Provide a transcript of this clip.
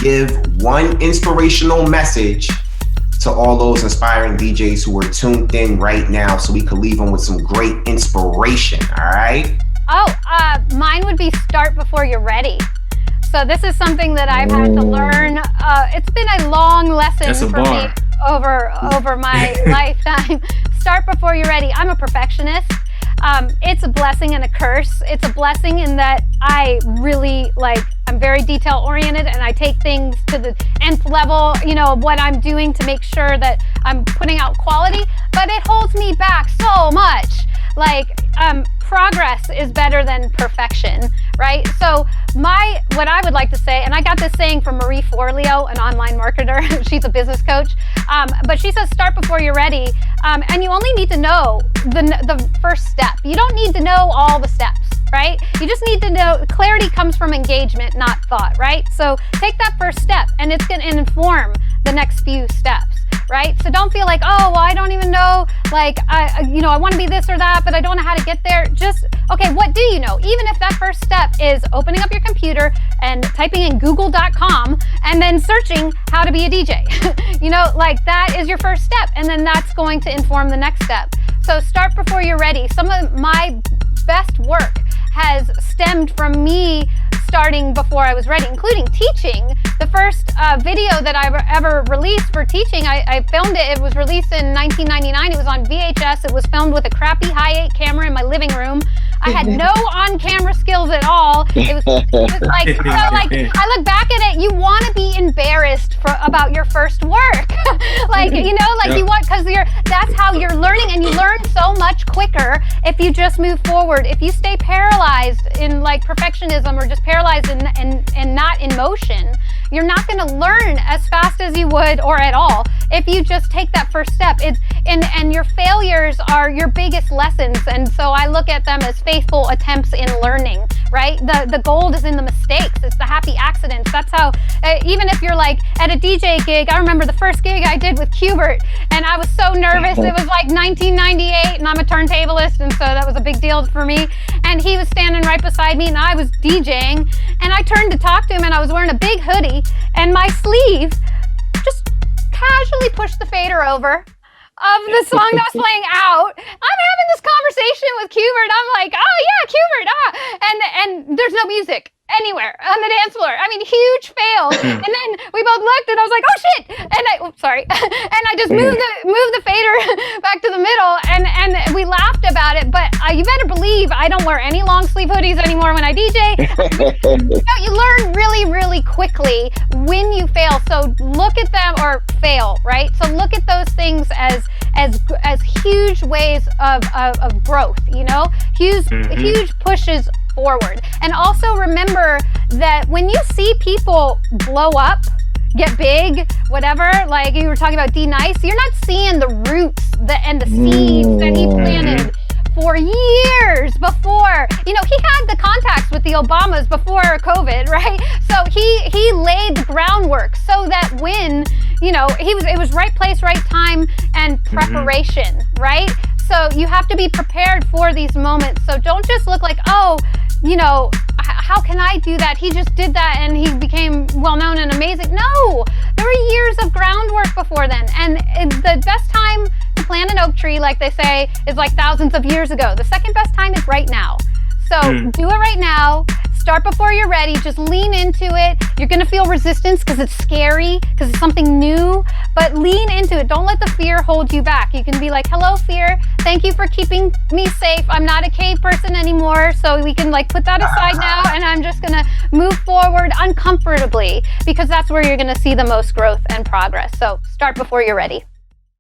give one inspirational message to all those inspiring DJs who are tuned in right now so we could leave them with some great inspiration, all right? Mine would be start before you're ready. So this is something that I've had to learn. It's been a long lesson for me over my lifetime. Start before you're ready. I'm a perfectionist. It's a blessing and a curse. It's a blessing in that I really I'm very detail oriented and I take things to the nth level, of what I'm doing to make sure that I'm putting out quality, but it holds me back so much. Progress is better than perfection, right? So what I would like to say, and I got this saying from Marie Forleo, an online marketer. She's a business coach, but she says start before you're ready, and you only need to know the first step. You don't need to know all the steps, right? You just need to know. Clarity comes from engagement, not thought, right? So take that first step, and it's going to inform the next few steps. Right? So don't feel like, oh, well, I don't even know, I want to be this or that, but I don't know how to get there. Just, okay, what do you know? Even if that first step is opening up your computer and typing in google.com and then searching how to be a DJ. That is your first step. And then that's going to inform the next step. So start before you're ready. Some of my best work has stemmed from me starting before I was ready, including teaching. The first video that I ever released for teaching, I filmed it. It was released in 1999. It was on VHS. It was filmed with a crappy Hi8 camera in my living room. I had no on-camera skills at all. It was I look back at it, you want to be embarrassed about your first work. You want, because that's how you're learning, and you learn so much quicker if you just move forward. If you stay paralyzed in perfectionism or just paralyzed and not in motion, you're not going to learn as fast as you would or at all if you just take that first step. And your failures are your biggest lessons, and so I look at them as faithful attempts in learning, right? The gold is in the mistakes. It's the happy accidents. That's how, even if you're at a DJ gig, I remember the first gig I did with Qbert, and I was so nervous. It was 1998, and I'm a turntablist, and so that was a big deal for me. And he was standing right beside me, and I was DJing, and I turned to talk to him, and I was wearing a big hoodie, and my sleeve just casually pushed the fader over of the song that was playing out. I'm having this conversation with Qbert. I'm like, oh yeah, Qbert, and there's no music anywhere on the dance floor. I mean, huge fail. And then we both looked, and I was like, oh shit! And sorry. And I just moved the fader back to the middle, and we laughed about it. But you better believe I don't wear any long sleeve hoodies anymore when I DJ. You learn really, really quickly when you fail. So look at them, or fail, right? So look at those things as huge ways of growth. Huge pushes forward. And also remember that when you see people blow up, get big, whatever, like you were talking about D-Nice, you're not seeing the roots and the seeds that he planted for years before. He had the contacts with the Obamas before COVID, right? So he laid the groundwork so that when, it was right place, right time, and preparation, right? So you have to be prepared for these moments. So don't just look like, how can I do that? He just did that and he became well-known and amazing. No, there were years of groundwork before then. And the best time to plant an oak tree, like they say, is thousands of years ago. The second best time is right now. So do it right now. Start before you're ready. Just lean into it. You're going to feel resistance because it's scary, because it's something new, but lean into it. Don't let the fear hold you back. You can be like, hello, fear. Thank you for keeping me safe. I'm not a cave person anymore. So we can put that aside now, and I'm just going to move forward uncomfortably, because that's where you're going to see the most growth and progress. So start before you're ready.